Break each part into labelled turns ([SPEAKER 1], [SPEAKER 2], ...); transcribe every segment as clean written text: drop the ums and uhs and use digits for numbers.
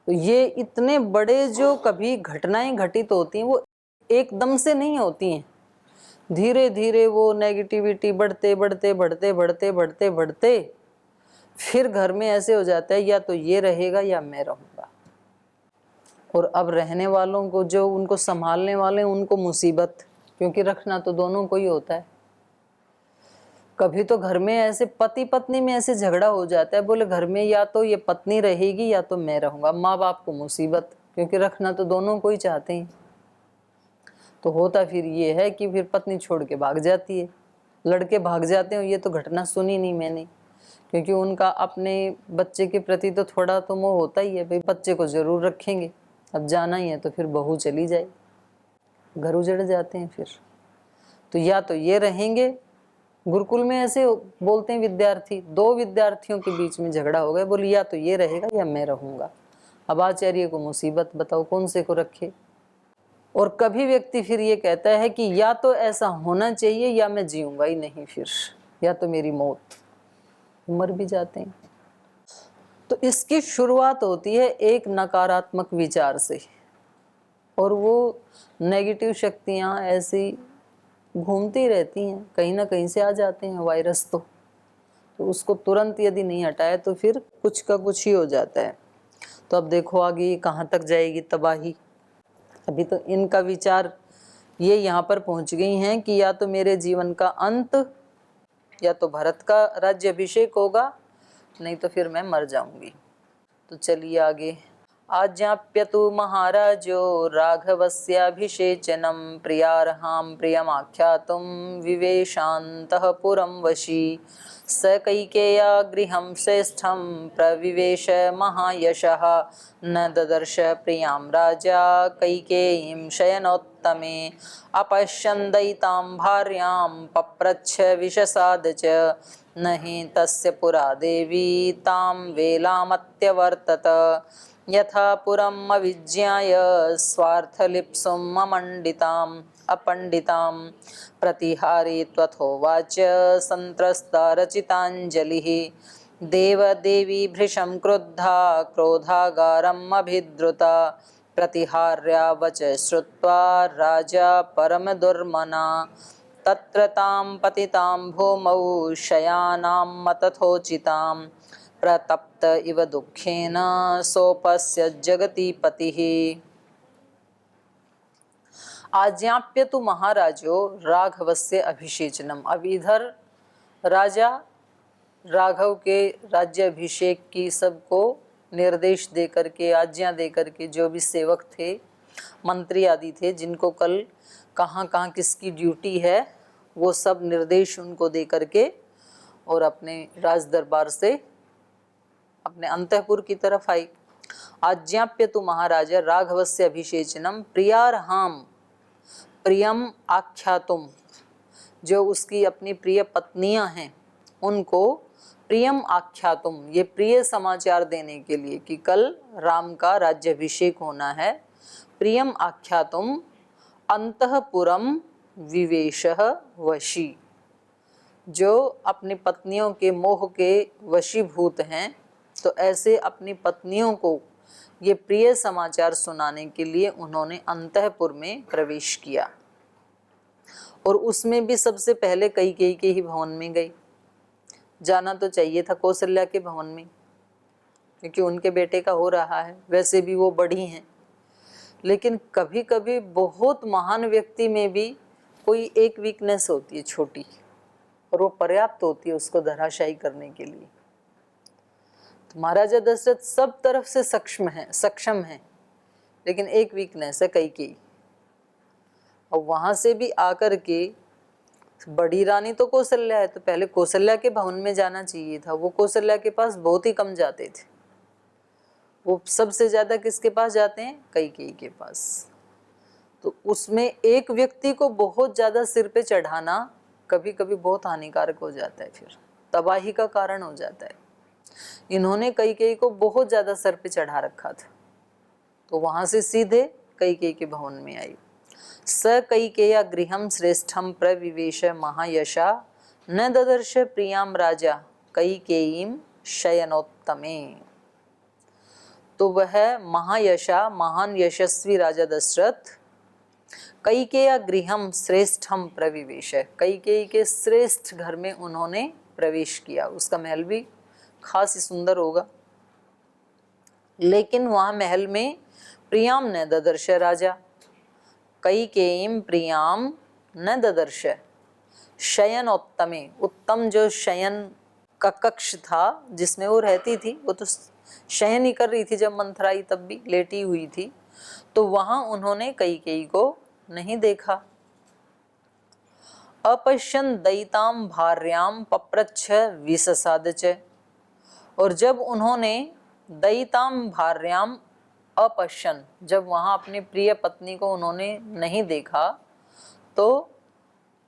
[SPEAKER 1] तो ये इतने बड़े जो कभी घटनाएं घटित होती हैं वो एकदम से नहीं होती हैं, धीरे धीरे वो नेगेटिविटी बढ़ते बढ़ते बढ़ते बढ़ते बढ़ते बढ़ते फिर घर में ऐसे हो जाता है या तो ये रहेगा या मैं रहूँगा। और अब रहने वालों को, जो उनको संभालने वाले हैं, उनको मुसीबत, क्योंकि रखना तो दोनों को ही होता है। कभी तो घर में ऐसे पति पत्नी में ऐसे झगड़ा हो जाता है, बोले घर में या तो ये पत्नी रहेगी या तो मैं रहूँगा। माँ बाप को मुसीबत, क्योंकि रखना तो दोनों को ही चाहते हैं। तो होता फिर ये है कि फिर पत्नी छोड़ के भाग जाती है, लड़के भाग जाते हैं। ये तो घटना सुनी नहीं मैंने, क्योंकि उनका अपने बच्चे के प्रति तो थोड़ा तो मोह होता ही है, भाई बच्चे को जरूर रखेंगे, अब जाना ही है तो फिर बहू चली जाए, घर उजड़ जाते हैं फिर। तो या तो ये रहेंगे, गुरुकुल में ऐसे बोलते हैं विद्यार्थी, दो विद्यार्थियों के बीच में झगड़ा हो गया, बोले या तो ये रहेगा या मैं रहूँगा। अब आचार्य को मुसीबत, बताओ कौन से को रखे। और कभी व्यक्ति फिर ये कहता है कि या तो ऐसा होना चाहिए या मैं जीऊँगा ही नहीं, फिर या तो मेरी मौत, मर भी जाते हैं। तो इसकी शुरुआत होती है एक नकारात्मक विचार से, और वो नेगेटिव शक्तियाँ ऐसी घूमती रहती हैं, कहीं ना कहीं से आ जाते हैं वायरस। तो उसको तुरंत यदि नहीं हटाए तो फिर कुछ का कुछ ही हो जाता है। तो अब देखो आगे कहाँ तक जाएगी तबाही। अभी तो इनका विचार ये यहाँ पर पहुँच गई हैं कि या तो मेरे जीवन का अंत, या तो भरत का राज्य अभिषेक होगा, नहीं तो फिर मैं मर जाऊंगी। तो चलिए आगे। आज्ञाप्यतु महाराजो राघवस्याभिषेचनं प्रियार्हां प्रियमाख्यातुं विवेशान्तः पुरं वशी। स कैकेय्या गृहं श्रेष्ठं प्रविवेश महायशः न ददर्श प्रियां राजा कैकेयीं शयनोत्तमे। अपश्यन् दयितां भार्यां पप्रच्छ विशसाद च न हि तस्य पुरा देवी तां वेलामत्यवर्तत। यथा पुरम् अविज्ञाय स्वार्थलिप्सुम् अपण्डितां प्रतिहारी त्वथोवाच सन्त्रस्ता रचिताञ्जलिः। देवदेवी भृशं क्रुद्धा क्रोधागारम् अभिद्रुता। प्रतिहार्या वच श्रुत्वा राजा परमदुर्मना। तत्र तां पतितां भूमौ शयानां मतथोचितां। प्रतप्त इव दुःखेन सोपस्य जगति पतिः। आज्ञाप्य तु महाराजो राघवस्य अभिषेचनम। अब इधर राजा राघव के राज्याभिषेक की सबको निर्देश दे करके, आज्ञा दे करके, जो भी सेवक थे, मंत्री आदि थे, जिनको कल कहाँ कहाँ किसकी ड्यूटी है, वो सब निर्देश उनको दे करके और अपने राज दरबार से अपने अंतःपुर की तरफ आई। आज्ञाप्य तु महाराजा राघवस्य अभिषेचनम प्रियार्हाम प्रियम आख्यातुम। जो उसकी अपनी प्रिय पत्नियां हैं उनको प्रियम आख्यातुम, ये प्रिय समाचार देने के लिए कि कल राम का राज्याभिषेक होना है। प्रियम आख्यातुम अंतःपुरम विवेशः वशी। जो अपनी पत्नियों के मोह के वशीभूत हैं, तो ऐसे अपनी पत्नियों को ये प्रिय समाचार सुनाने के लिए उन्होंने अंतःपुर में प्रवेश किया। और उसमें भी सबसे पहले कैकेयी के ही भवन में गई। जाना तो चाहिए था कौशल्या के भवन में, क्योंकि उनके बेटे का हो रहा है, वैसे भी वो बड़ी हैं। लेकिन कभी कभी बहुत महान व्यक्ति में भी कोई एक वीकनेस होती है छोटी, और वो पर्याप्त होती है उसको धराशायी करने के लिए। तो महाराजा दशरथ सब तरफ से सक्षम है, लेकिन एक वीकनेस है कैकेयी। और वहां से भी आकर के बड़ी रानी तो कौशल्या है, तो पहले कौशल्या के भवन में जाना चाहिए था। वो कौशल्या के पास बहुत ही कम जाते थे, वो सबसे ज्यादा किसके पास जाते हैं? कैकेयी के पास। तो उसमें एक व्यक्ति को बहुत ज्यादा सिर पे चढ़ाना कभी कभी बहुत हानिकारक हो जाता है, फिर तबाही का कारण हो जाता है। इन्होंने कैकेयी को बहुत ज्यादा सर पे चढ़ा रखा था, तो वहां से सीधे कैकेयी के भवन में आई। स कैकेय्या गृहं श्रेष्ठं प्रविवेश महायशा न ददर्श प्रियां राजा कैकेयीं शयनोत्तमे। तो वह महायशा महान यशस्वी राजा दशरथ कैकेयी गृहम श्रेष्ठम प्रविवेश, कैकेयी के श्रेष्ठ घर में उन्होंने प्रवेश किया। उसका महल भी खास ही सुंदर होगा, लेकिन वहां महल में प्रियाम न ददर्श राजा, कैकेयीम प्रियाम न ददर्श शयन उत्तमे, उत्तम जो शयन का कक्ष था जिसमें वो रहती थी, वो तो शयन ही कर रही थी जब मंथरा आई तब भी लेटी हुई थी, तो वहां उन्होंने कैकेयी को नहीं देखा। अपश्यन दयिताम भार्याम पप्रच्छ विससाद च, और जब उन्होंने दयिताम भार्याम अपश्यन, जब वहां अपनी प्रिय पत्नी को उन्होंने नहीं देखा तो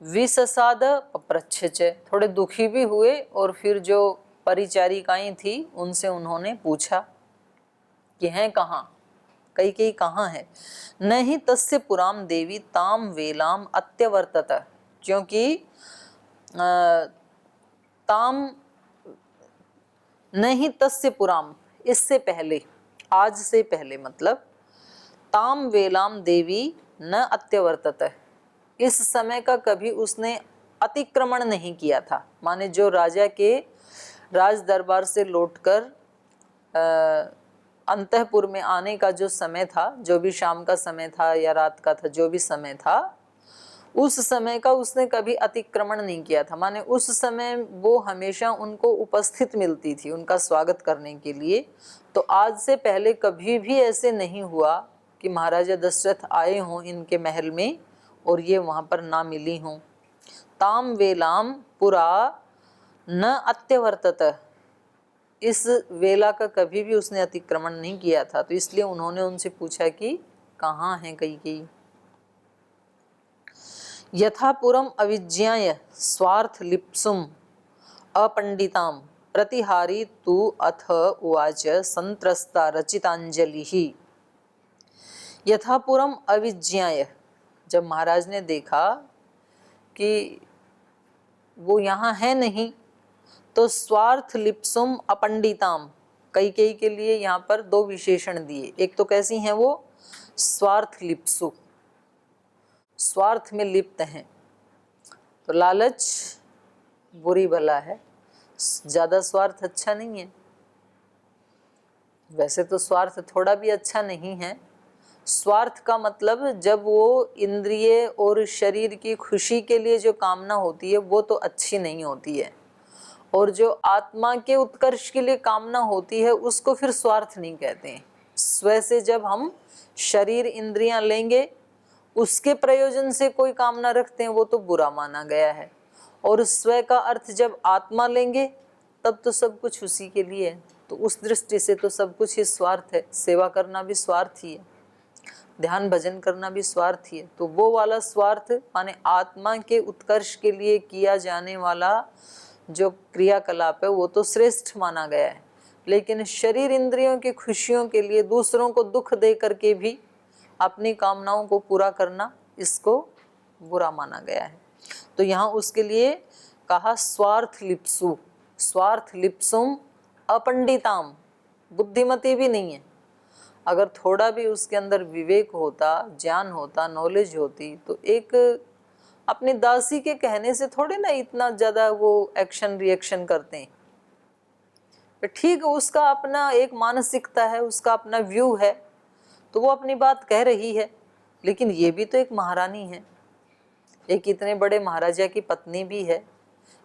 [SPEAKER 1] विससाद पप्रच्छ च, थोड़े दुखी भी हुए, और फिर जो परिचारिकाएं थी उनसे उन्होंने पूछा कि हैं कहाँ, कैकेयी कहाँ है। नहीं तस्य पुराम देवी ताम वेलाम अत्यवर्तत, क्योंकि ताम नहीं तस्य पुराम, इससे पहले, आज से पहले मतलब, ताम वेलाम देवी न अत्यवर्तत, इस समय का कभी उसने अतिक्रमण नहीं किया था। माने जो राजा के राज दरबार से लौटकर अंतःपुर में आने का जो समय था, जो भी शाम का समय था या रात का था, जो भी समय था, उस समय का उसने कभी अतिक्रमण नहीं किया था। माने उस समय वो हमेशा उनको उपस्थित मिलती थी उनका स्वागत करने के लिए। तो आज से पहले कभी भी ऐसे नहीं हुआ कि महाराजा दशरथ आए हों इनके महल में और ये वहाँ पर ना मिली हों। ताम वेलाम पुरा न अत्यवर्तत, इस वेला का कभी भी उसने अतिक्रमण नहीं किया था। तो इसलिए उन्होंने उनसे पूछा कि कहाँ है कैकेयी। यथापुरम अविज्ञाय स्वार्थ लिप्सुम अपंडिताम प्रतिहारी तु अथ उवाच संत्रस्ता रचितांजलि। यथापुरम अविज्ञाय, जब महाराज ने देखा कि वो यहाँ है नहीं, तो स्वार्थ लिप्सुम अपंडिताम, कैकेयी के लिए यहाँ पर दो विशेषण दिए। एक तो कैसी हैं वो, स्वार्थ लिप्सु, स्वार्थ में लिप्त हैं। तो लालच बुरी बला है, ज्यादा स्वार्थ अच्छा नहीं है। वैसे तो स्वार्थ थोड़ा भी अच्छा नहीं है। स्वार्थ का मतलब जब वो इंद्रिय और शरीर की खुशी के लिए जो कामना होती है वो तो अच्छी नहीं होती है, और जो आत्मा के उत्कर्ष के लिए कामना होती है उसको फिर स्वार्थ नहीं कहते हैं। स्व से जब हम शरीर इंद्रियां लेंगे उसके प्रयोजन से कोई कामना रखते हैं वो तो बुरा माना गया है, और स्व का अर्थ जब आत्मा लेंगे तब तो सब कुछ उसी के लिए है। तो उस दृष्टि से तो सब कुछ ही स्वार्थ है। सेवा करना भी स्वार्थ ही है, ध्यान भजन करना भी स्वार्थ ही है। तो वो वाला स्वार्थ माने आत्मा के उत्कर्ष के लिए किया जाने वाला जो क्रियाकलाप है वो तो श्रेष्ठ माना गया है। लेकिन शरीर इंद्रियों की खुशियों के लिए दूसरों को दुख दे करके भी अपनी कामनाओं को पूरा करना, इसको बुरा माना गया है। तो यहाँ उसके लिए कहा स्वार्थ लिप्सु, स्वार्थ लिप्सुम अपंडिताम, बुद्धिमती भी नहीं है। अगर थोड़ा भी उसके अंदर विवेक होता, ज्ञान होता, नॉलेज होती, तो एक अपनी दासी के कहने से थोड़े ना इतना ज्यादा वो एक्शन रिएक्शन करते हैं। ठीक है, उसका अपना एक मानसिकता है, उसका अपना व्यू है, तो वो अपनी बात कह रही है। लेकिन ये भी तो एक महारानी है, एक इतने बड़े महाराजा की पत्नी भी है,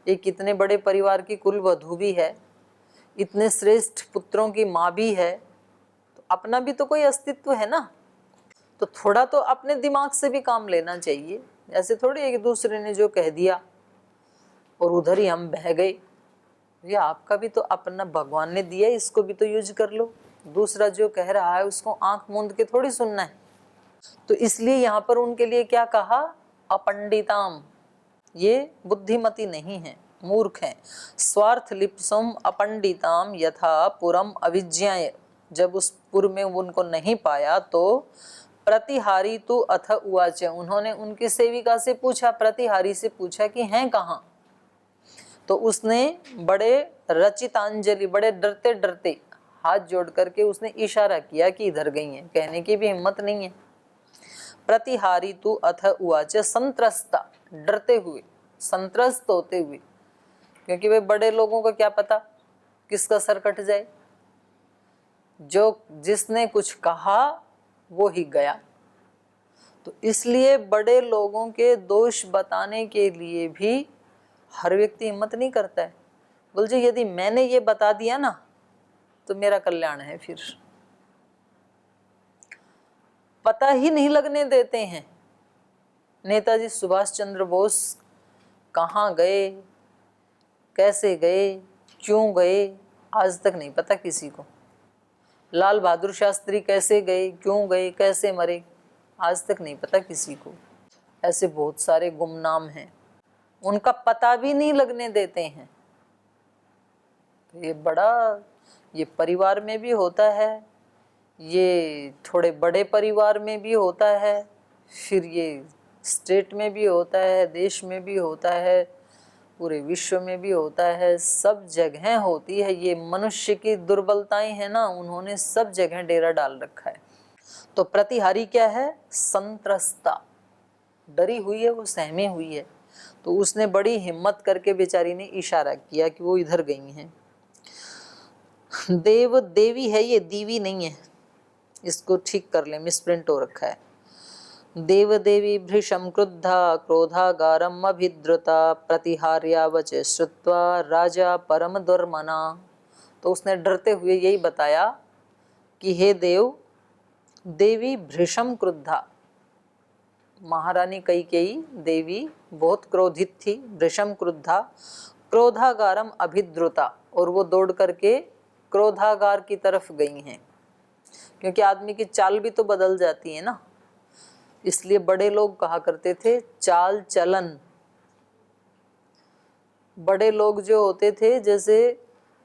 [SPEAKER 1] एक इतने बड़े परिवार की कुल वधू भी है, इतने श्रेष्ठ पुत्रों की माँ भी है, तो अपना भी तो कोई अस्तित्व है ना। तो थोड़ा तो अपने दिमाग से भी काम लेना चाहिए। ऐसे थोड़ी एक दूसरे ने जो कह दिया और उधर ही हम बह गए। ये आपका भी तो अपना भगवान ने दिया, इसको भी तो यूज कर लो। दूसरा जो कह रहा है उसको आंख मूंद के थोड़ी सुनना है। तो इसलिए यहाँ पर उनके लिए क्या कहा, अपंडिताम, ये बुद्धिमती नहीं है, मूर्ख है। स्वार्थ लिप्सुम अपंडिताम यथा पुरम अविज्ञाय, जब उस पुर में उनको नहीं पाया तो प्रतिहारी तु अथ उवाच, उन्होंने उनकी सेविका से पूछा, प्रतिहारी से पूछा कि हैं कहाँ। तो उसने बड़े रचितांजलि, बड़े डरते डरते हाथ जोड़ करके उसने इशारा किया कि इधर गई हैं, कहने की भी हिम्मत नहीं है। प्रतिहारी तु अथ उवाच संत्रस्ता, डरते हुए, संत्रस्त होते हुए, क्योंकि वे बड़े लोगों को क्या पता किसका सर कट जाए। जो जिसने कुछ कहा वो ही गया, तो इसलिए बड़े लोगों के दोष बताने के लिए भी हर व्यक्ति हिम्मत नहीं करता है। बोल जी यदि मैंने ये बता दिया ना तो मेरा कल्याण है, फिर पता ही नहीं लगने देते हैं। नेताजी सुभाष चंद्र बोस कहाँ गए, कैसे गए, क्यों गए, आज तक नहीं पता किसी को। लाल बहादुर शास्त्री कैसे गए, क्यों गए, कैसे मरे, आज तक नहीं पता किसी को। ऐसे बहुत सारे गुमनाम हैं, उनका पता भी नहीं लगने देते हैं। तो ये परिवार में भी होता है, ये थोड़े बड़े परिवार में भी होता है, फिर ये स्टेट में भी होता है, देश में भी होता है, पूरे विश्व में भी होता है, सब जगह होती है। ये मनुष्य की दुर्बलताएं हैं ना, उन्होंने सब जगह डेरा डाल रखा है। तो प्रतिहारी क्या है, संत्रस्ता, डरी हुई है, वो सहमी हुई है। तो उसने बड़ी हिम्मत करके बेचारी ने इशारा किया कि वो इधर गई हैं। देव देवी है, ये दीवी नहीं है, इसको ठीक कर ले, मिसप्रिंट हो रखा है। देव देवी भृशम क्रुद्धा क्रोधागारम अभिद्रुता प्रतिहार्या वचे श्रुत्वा राजा परम दुर्मना। तो उसने डरते हुए यही बताया कि हे देव, देवी भृशम क्रुद्धा, महारानी कैकेयी देवी बहुत क्रोधित थी, भृशम क्रुद्धा क्रोधागारम अभिद्रुता, और वो दौड़ करके क्रोधागार की तरफ गई हैं। क्योंकि आदमी की चाल भी तो बदल जाती है ना, इसलिए बड़े लोग कहा करते थे चाल चलन। बड़े लोग जो होते थे, जैसे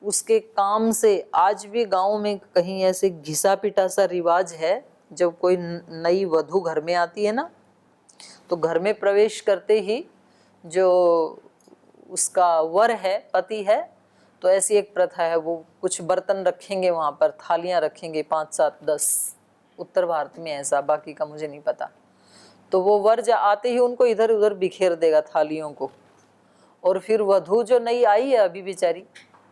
[SPEAKER 1] उसके काम से, आज भी गांव में कहीं ऐसे घिसा पिटा सा रिवाज है, जब कोई नई वधू घर में आती है ना, तो घर में प्रवेश करते ही जो उसका वर है, पति है, तो ऐसी एक प्रथा है, वो कुछ बर्तन रखेंगे वहाँ पर, थालियाँ रखेंगे 5, 7, 10, उत्तर भारत में ऐसा, बाकी का मुझे नहीं पता। तो वो वर आते ही उनको इधर उधर बिखेर देगा थालियों को, और फिर वधू जो नई आई है अभी बेचारी,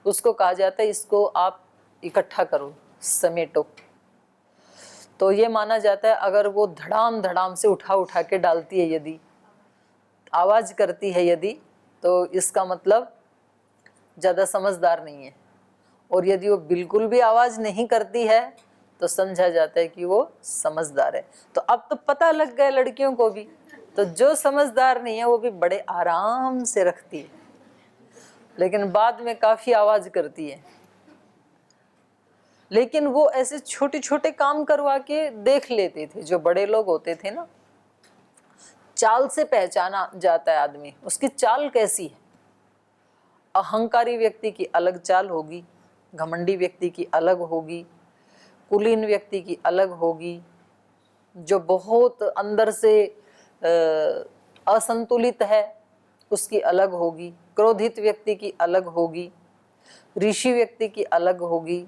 [SPEAKER 1] उसको कहा जाता है इसको आप इकट्ठा करो, समेटो। तो ये माना जाता है अगर वो धड़ाम धड़ाम से उठा उठा के डालती है, यदि आवाज करती है यदि, तो इसका मतलब ज़्यादा समझदार नहीं है। और यदि वो बिल्कुल भी आवाज़ नहीं करती है तो समझा जाता है कि वो समझदार है। तो अब तो पता लग गया लड़कियों को भी, तो जो समझदार नहीं है वो भी बड़े आराम से रखती है, लेकिन बाद में काफ़ी आवाज़ करती है। लेकिन वो ऐसे छोटे छोटे काम करवा के देख लेते थे, जो बड़े लोग होते थे ना, चाल से पहचाना जाता है आदमी, उसकी चाल कैसी है। अहंकारी व्यक्ति की अलग चाल होगी, घमंडी व्यक्ति की अलग होगी, कुलीन व्यक्ति की अलग होगी, जो बहुत अंदर से असंतुलित है उसकी अलग होगी, क्रोधित व्यक्ति की अलग होगी, ऋषि व्यक्ति की अलग होगी।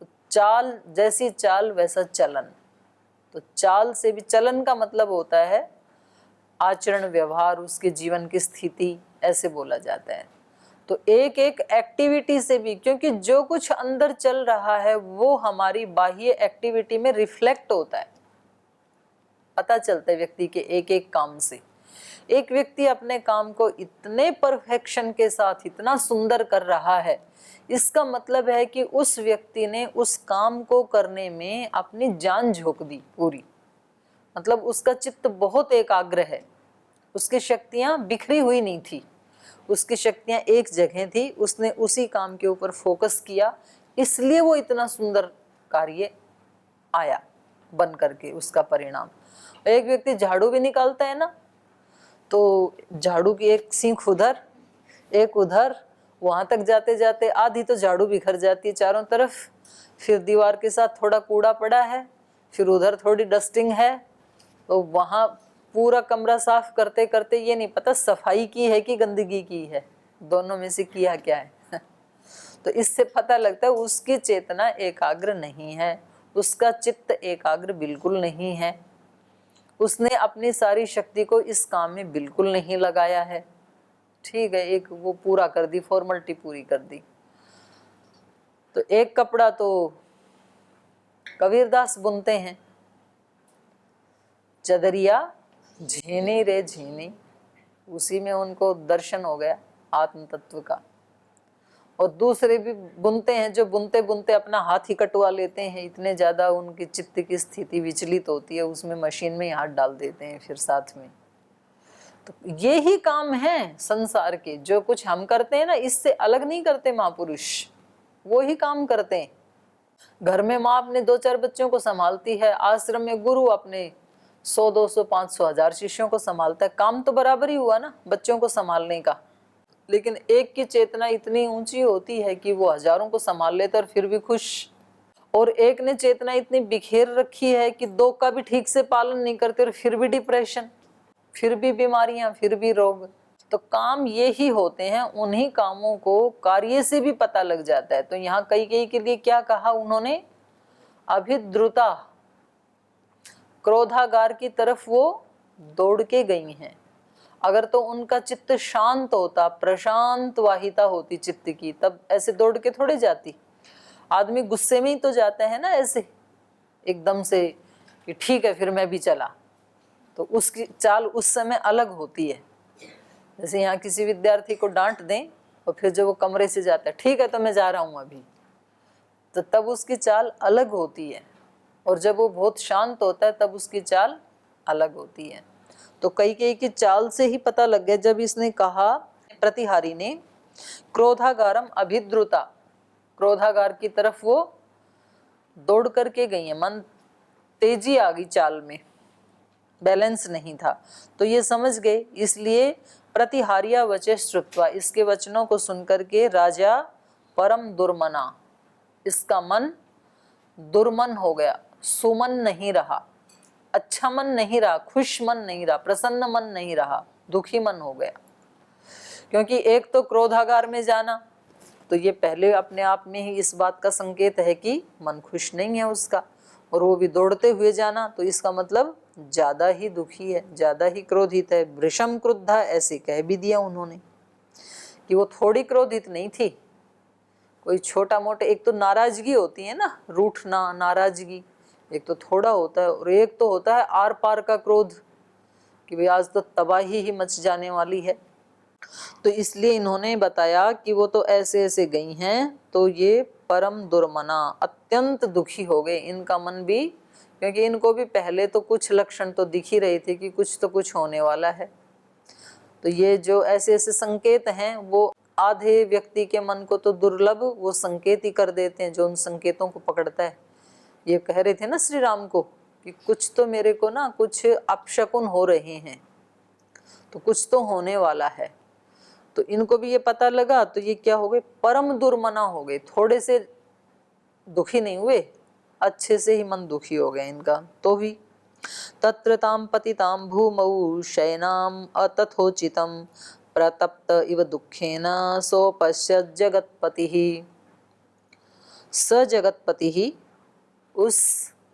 [SPEAKER 1] तो चाल, जैसी चाल वैसा चलन। तो चाल से भी, चलन का मतलब होता है आचरण, व्यवहार, उसके जीवन की स्थिति, ऐसे बोला जाता है। तो एक एक एक्टिविटी से भी, क्योंकि जो कुछ अंदर चल रहा है वो हमारी बाह्य एक्टिविटी में रिफ्लेक्ट होता है, पता चलता है व्यक्ति के एक एक काम से। एक व्यक्ति अपने काम को इतने परफेक्शन के साथ इतना सुंदर कर रहा है, इसका मतलब है कि उस व्यक्ति ने उस काम को करने में अपनी जान झोंक दी पूरी, मतलब उसका चित्त बहुत एकाग्र है, उसकी शक्तियां बिखरी हुई नहीं थी, उसकी शक्तियां एक जगह थी, उसने उसी काम के ऊपर फोकस किया, इसलिए वो इतना सुंदर कार्य आया बन करके उसका परिणाम। एक व्यक्ति झाड़ू भी निकालता है ना, तो झाड़ू की एक सींख उधर एक उधर, वहां तक जाते जाते आधी तो झाड़ू बिखर जाती है चारों तरफ, फिर दीवार के साथ थोड़ा कूड़ा पड़ा है, फिर उधर थोड़ी डस्टिंग है, तो वहां पूरा कमरा साफ करते करते ये नहीं पता सफाई की है कि गंदगी की है, दोनों में से किया क्या है। तो इससे पता लगता है उसकी चेतना एकाग्र नहीं है, उसका चित्त एकाग्र बिल्कुल नहीं है, उसने अपनी सारी शक्ति को इस काम में बिल्कुल नहीं लगाया है। ठीक है, एक वो पूरा कर दी, फॉर्मेलिटी पूरी कर दी। तो एक कपड़ा तो कबीरदास बुनते हैं, चदरिया झीनी रे झीनी, उसी में उनको दर्शन हो गया आत्म तत्व का। और दूसरे भी बुनते हैं जो बुनते बुनते अपना हाथ ही कटवा लेते हैं, इतने ज्यादा उनकी चित्त की स्थिति विचलित होती है, उसमें मशीन में ही हाथ डाल देते हैं फिर साथ में। तो ये ही काम है संसार के, जो कुछ हम करते हैं ना, इससे अलग नहीं करते महापुरुष, वो ही काम करते हैं। घर में माँ अपने 2-4 बच्चों को संभालती है, आश्रम में गुरु अपने 100, 200, 500, 1000 शिष्यों को संभालता है। काम तो बराबर ही हुआ ना बच्चों को संभालने का, लेकिन एक की चेतना इतनी ऊंची होती है कि वो हजारों को संभाल लेता और फिर भी खुश, और एक ने चेतना इतनी बिखेर रखी है कि 2 का भी ठीक से पालन नहीं करते और फिर भी डिप्रेशन, फिर भी बीमारियां, फिर भी रोग। तो काम ये ही होते हैं, उन्हीं कामों को कार्य से भी पता लग जाता है। तो यहाँ कई के लिए क्या कहा उन्होंने, अभिद्रुता, क्रोधागार की तरफ वो दौड़ के गई हैं। अगर तो उनका चित्त शांत होता, प्रशांत वाहिता होती चित्त की, तब ऐसे दौड़ के थोड़े जाती। आदमी गुस्से में ही तो जाता है ना ऐसे एकदम से कि ठीक है फिर मैं भी चला, तो उसकी चाल उस समय अलग होती है। जैसे यहाँ किसी विद्यार्थी को डांट दें और फिर जब वो कमरे से जाता है, ठीक है तो मैं जा रहा हूँ अभी, तो तब उसकी चाल अलग होती है। और जब वो बहुत शांत होता है तब उसकी चाल अलग होती है। तो कई की चाल से ही पता लग गया जब इसने कहा, प्रतिहारी ने, क्रोधागारम अभिद्रुता, क्रोधागार की तरफ वो दौड़ करके गई है, मन तेजी आ गई चाल में, बैलेंस नहीं था। तो ये समझ गए, इसलिए प्रतिहारिया वचे श्रुत्वा, इसके वचनों को सुनकर के राजा परम दुर्मना, इसका मन दुर्मन हो गया, सुमन नहीं रहा, अच्छा मन नहीं रहा, खुश मन नहीं रहा, प्रसन्न मन नहीं रहा, दुखी मन हो गया। क्योंकि एक तो क्रोधागार में जाना, तो ये पहले अपने आप में ही इस बात का संकेत है कि मन खुश नहीं है उसका, और वो भी दौड़ते हुए जाना, तो इसका मतलब ज्यादा ही दुखी है, ज्यादा ही क्रोधित है। वृषम क्रुद्धा, ऐसे कह भी दिया उन्होंने कि वो थोड़ी क्रोधित नहीं थी, कोई छोटा मोटा, एक तो नाराजगी होती है ना, रूठना, नाराजगी, एक तो थोड़ा होता है, और एक तो होता है आर पार का क्रोध कि भाई आज तो तबाही ही मच जाने वाली है। तो इसलिए इन्होंने बताया कि वो तो ऐसे ऐसे गई हैं, तो ये परम दुर्मना, अत्यंत दुखी हो गए, इनका मन भी, क्योंकि इनको भी पहले तो कुछ लक्षण तो दिख ही रहे थे कि कुछ तो कुछ होने वाला है। तो ये जो ऐसे ऐसे संकेत हैं, वो आधे व्यक्ति के मन को तो दुर्लभ वो संकेत ही कर देते हैं, जो उन संकेतों को पकड़ता है। ये कह रहे थे ना श्री राम को कि कुछ तो मेरे को ना कुछ अपशकुन हो रहे हैं, तो कुछ तो होने वाला है। तो इनको भी ये पता लगा, तो ये क्या हो गए, परम दुर्मना हो गए, थोड़े से दुखी नहीं हुए, अच्छे से ही मन दुखी हो गया इनका। तो भी तत्र ताम पतिताम भूमौ शयनाम अतथोचितम प्रतप्त इव दुखेन सोपश्यत् जगत्पतिः, स जगत्पतिः, उस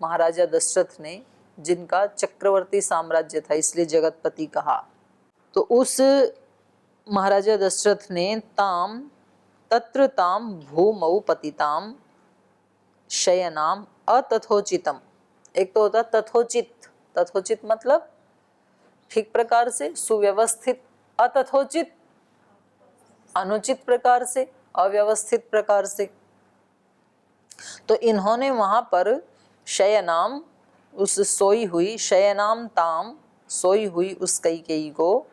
[SPEAKER 1] महाराजा दशरथ ने, जिनका चक्रवर्ती साम्राज्य था इसलिए जगतपति कहा, तो उस महाराजा दशरथ ने ताम, तत्र ताम भूमौ पतिताम शयनाम अतथोचितम, एक तो होता तथोचित, तथोचित मतलब ठीक प्रकार से, सुव्यवस्थित, अतथोचित अनुचित प्रकार से, अव्यवस्थित प्रकार से। तो इन्होंने वहां पर शयनाम, उस सोई हुई, शयनाम ताम, सोई हुई उस कैकेयी को,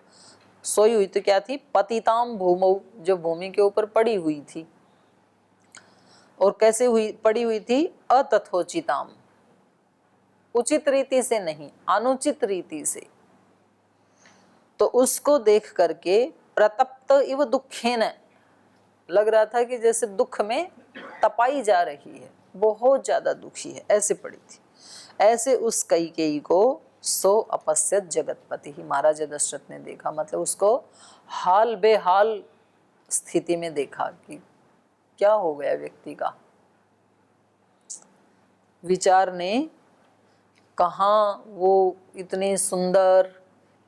[SPEAKER 1] सोई हुई तो क्या थी, पतिताम भूमौ, जो भूमि के ऊपर पड़ी हुई थी। और कैसे हुई, पड़ी हुई थी, अतथोचिताम, उचित रीति से नहीं, अनुचित रीति से। तो उसको देख करके प्रतप्त इव दुखेन, लग रहा था कि जैसे दुख में तपाई जा रही है, बहुत ज्यादा दुखी है, ऐसे पड़ी थी। ऐसे उस कैकेयी को सो अपश्यत जगतपति ही, महाराजा दशरथ ने देखा, मतलब उसको हाल बेहाल स्थिति में देखा कि क्या हो गया व्यक्ति का? विचार ने कहाँ वो इतनी सुंदर,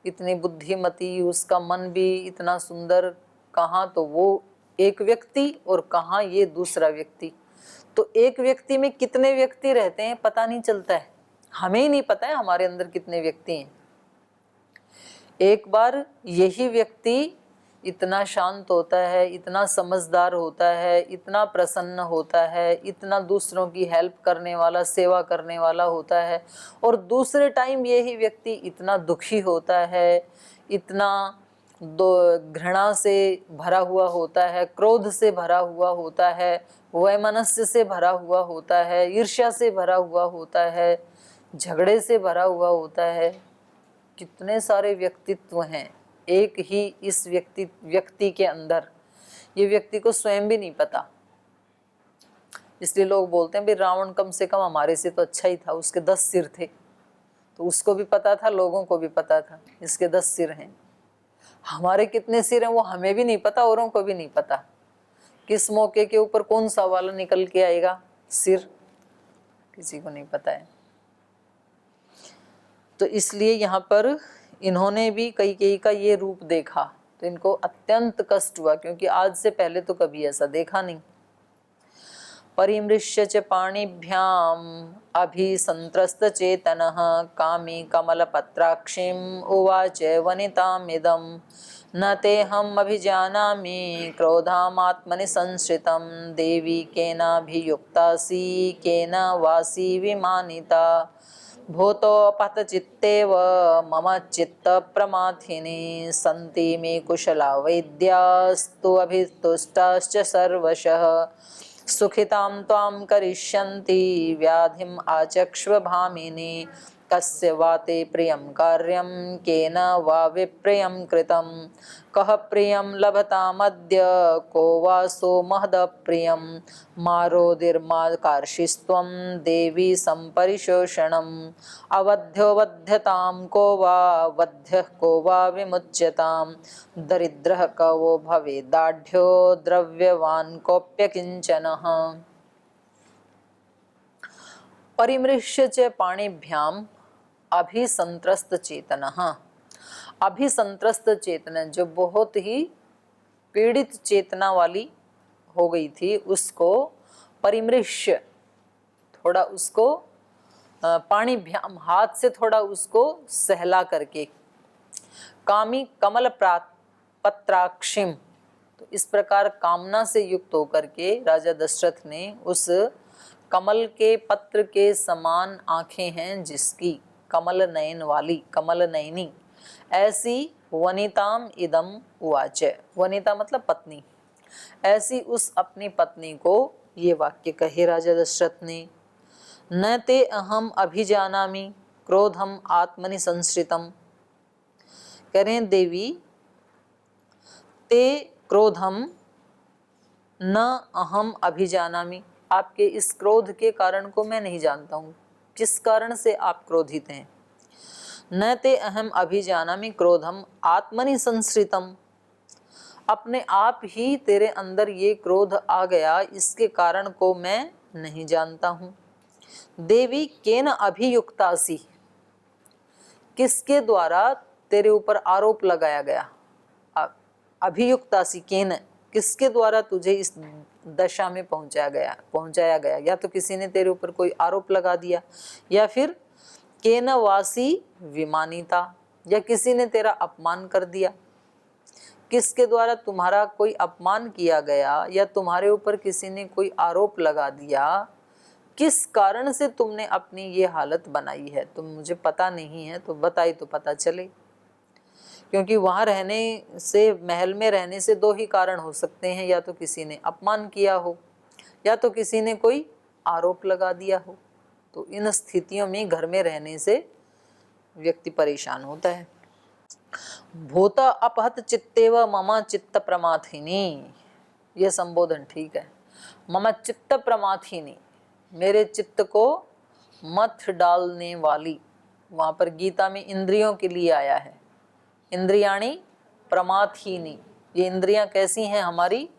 [SPEAKER 1] इतनी बुद्धिमती, उसका मन भी इतना सुंदर, कहाँ तो वो एक व्यक्ति और कहाँ ये दूसरा व्यक्ति। तो एक व्यक्ति में कितने व्यक्ति रहते हैं पता नहीं चलता है, हमें ही नहीं पता है हमारे अंदर कितने व्यक्ति हैं। एक बार यही व्यक्ति इतना शांत होता है, इतना समझदार होता है, इतना प्रसन्न होता है, इतना दूसरों की हेल्प करने वाला, सेवा करने वाला होता है, और दूसरे टाइम यही व्यक्ति इतना दुखी होता है, इतना घृणा से भरा हुआ होता है, क्रोध से भरा हुआ होता है, वैमनस्य से भरा हुआ होता है, ईर्ष्या से भरा हुआ होता है, झगड़े से भरा हुआ होता है। कितने सारे व्यक्तित्व हैं एक ही इस व्यक्ति के अंदर, ये व्यक्ति को स्वयं भी नहीं पता। इसलिए लोग बोलते हैं भाई रावण कम से कम हमारे से तो अच्छा ही था, उसके 10 सिर थे, तो उसको भी पता था, लोगों को भी पता था इसके 10 सिर हैं। हमारे कितने सिर हैं वो हमें भी नहीं पता, औरों को भी नहीं पता। किस मौके के ऊपर कौन सा वाला निकल के आएगा सिर, किसी को नहीं पता है। तो इसलिए यहाँ पर इन्होंने भी कैकेयी का ये रूप देखा तो इनको अत्यंत कष्ट हुआ, क्योंकि आज से पहले तो कभी ऐसा देखा नहीं। परिमृश्य च पाणिभ्याम अभिसंत्रस्त चेतनः कामी कमलपत्राक्षीम् उवाच वनितामिदं न तेऽहम् अभिजानामि क्रोधामात्मनि संश्रितं देवी केनाभियुक्तासि केन वासि विमानिता भूतोपहत चित्तेव मम चित्त प्रमाथिनी सन्ति मे कुशला वैद्यास्तु अभितुष्टाश्च सर्वशः सुखितां त्वां करिष्यन्ति व्याधिम् आचक्ष्व भामिनी कस्य वा ते प्रियं कार्यं केन वा विप्रियं कृतं कः प्रियं लभतामद्य को वा सो महदप्रियं मारोदिर्माकर्षिस्त्वं देवी सम्परिशोषणम् अवध्यो वध्यतां को वा वध्यः को वा विमुच्यतां दरिद्रः कवो भवेदाढ्यो द्रव्यवान् कोऽप्यकिञ्चनः। परिमृश्य च पाणिभ्याम अभिसंत्रस्त चेतनः। अभिसंत्रस्त चेतना जो बहुत ही पीड़ित चेतना वाली हो गई थी, उसको परिमृश्य, थोड़ा उसको पाणिभ्याम हाथ से थोड़ा उसको सहला करके, कामी कमल पत्राक्षिम, तो इस प्रकार कामना से युक्त होकर के राजा दशरथ ने उस कमल के पत्र के समान आंखें हैं जिसकी, कमल नयन वाली, कमल नयनी, ऐसी वनिताम इदम उवाच, वनिता मतलब पत्नी, ऐसी उस अपनी पत्नी को ये वाक्य कहे राजा दशरथ ने। न ते अहम अभिजानामि क्रोधम आत्मनि संश्रितम, कह रहे हैं देवी ते क्रोधम न अहम अभिजानामि, आपके इस क्रोध के कारण को मैं नहीं जानता हूँ, किस कारण से आप क्रोधित हैं। न ते अहम अभिजानामि क्रोधम आत्मनि संश्रितम, अपने आप ही तेरे अंदर ये क्रोध आ गया, इसके कारण को मैं नहीं जानता हूँ। देवी केन अभियुक्तासी, किसके द्वारा तेरे ऊपर आरोप लगाया गया, अभियुक्तासी केन, किसके द्वारा तुझे इस दशा में पहुंचाया गया, या तो किसी ने तेरे ऊपर कोई आरोप लगा दिया, या फिर केन वासी विमानिता, या किसी ने तेरा अपमान कर दिया। किसके द्वारा तुम्हारा कोई अपमान किया गया या तुम्हारे ऊपर किसी ने कोई आरोप लगा दिया, किस कारण से तुमने अपनी ये हालत बनाई है, तुम मुझे पता नहीं है तो बताई तो पता चले। क्योंकि वहाँ रहने से, महल में रहने से दो ही कारण हो सकते हैं, या तो किसी ने अपमान किया हो या तो किसी ने कोई आरोप लगा दिया हो। तो इन स्थितियों में घर में रहने से व्यक्ति परेशान होता है। भूत अपहत चित्तेव मम चित्त प्रमाथिनी, ये संबोधन ठीक है। मम चित्त प्रमाथिनी, मेरे चित्त को मत डालने वाली, वहाँ पर गीता में इंद्रियों के लिए आया है, इंद्रियाणी प्रमाथिनी। ये इंद्रियां कैसी हैं हमारी,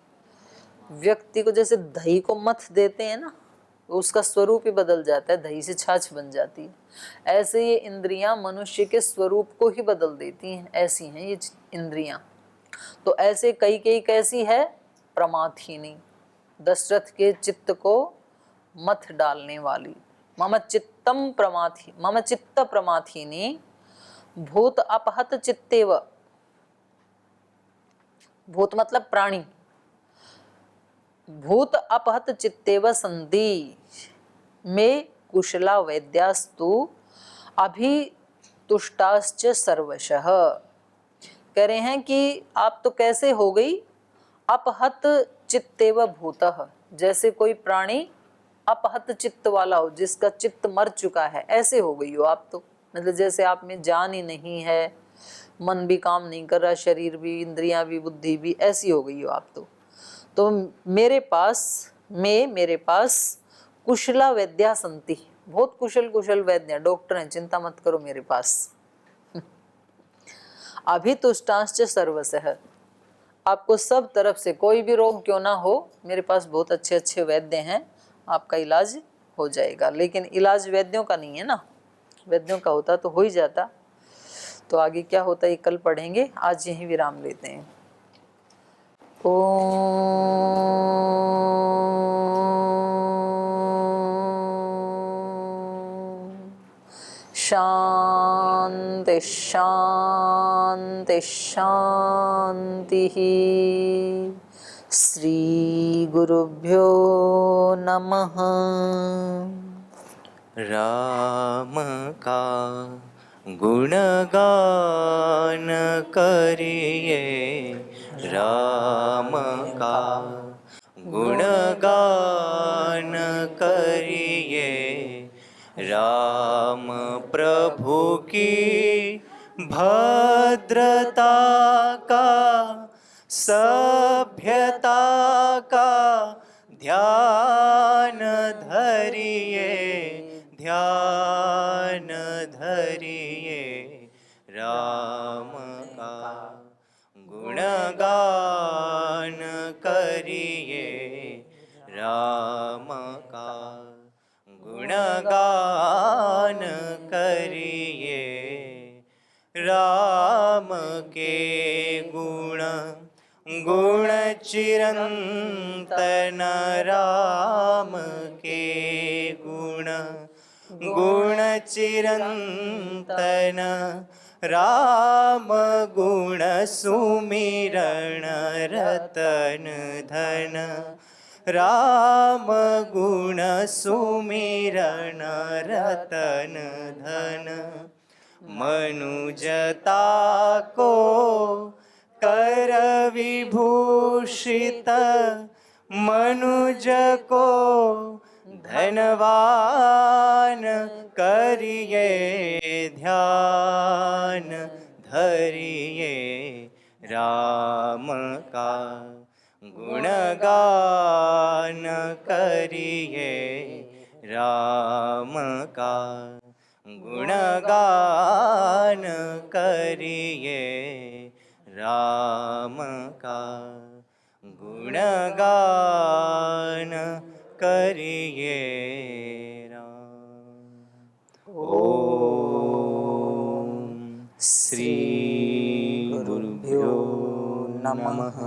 [SPEAKER 1] व्यक्ति को जैसे दही को मथ देते हैं ना, उसका स्वरूप ही बदल जाता है, दही से छाछ बन जाती है। ऐसे ये इंद्रियां मनुष्य के स्वरूप को ही बदल देती हैं, ऐसी हैं ये इंद्रियां। तो ऐसे कई कई कैसी है, प्रमाथिनी, दशरथ के चित्त को मथ डालने वाली। मम चित्तम प्रमाथि, मम चित्त प्रमाथिनी भूत अपहत चित्तेव, भूत मतलब प्राणी, भूत अपहत चित्तेव संधि में कुशला वैद्यास्तु अभितुष्टाश्च सर्वशः। कह रहे हैं कि आप तो कैसे हो गई, अपहत चित्तेव भूतः, जैसे कोई प्राणी अपहत चित्त वाला हो, जिसका चित्त मर चुका है, ऐसे हो गई हो आप तो। मतलब जैसे आप में जान ही नहीं है, मन भी काम नहीं कर रहा, शरीर भी, इंद्रियां भी, बुद्धि भी, ऐसी हो गई हो आप तो मेरे पास कुशला वैद्या संति, बहुत कुशल वैद्य, डॉक्टर हैं, चिंता मत करो मेरे पास। अभितुष्टांश्च सर्वशः, आपको सब तरफ से कोई भी रोग क्यों ना हो, मेरे पास बहुत अच्छे अच्छे वैद्य हैं, आपका इलाज हो जाएगा। लेकिन इलाज वैद्यों का नहीं है ना, वैद्यों का होता तो हो ही जाता। तो आगे क्या होता है कल पढ़ेंगे, आज यहीं विराम लेते हैं। ओम शांति शांति शांति। श्री गुरुभ्यो नमः।
[SPEAKER 2] राम का गुणगान करिए, राम का गुणगान करिए, राम प्रभु की भद्रता का, सभ्यता का ध्यान धरिए, ध्यान धरिए, राम का गुणगान करिए, राम का गुणगान करिए, राम के गुण गुण चिरंतन, राम के गुण गुण चिरंतन, राम गुण सुमिरण रतन धन, राम गुण सुमिरण रतन धन, मनुजता को कर विभूषित, मनुज को धनवान करिए, ध्यान धरिए, राम का गुणगान करिए, राम का गुणगान करिए, राम का गुणगान करिए, राम। ओम श्री गुरुभ्यो नमः।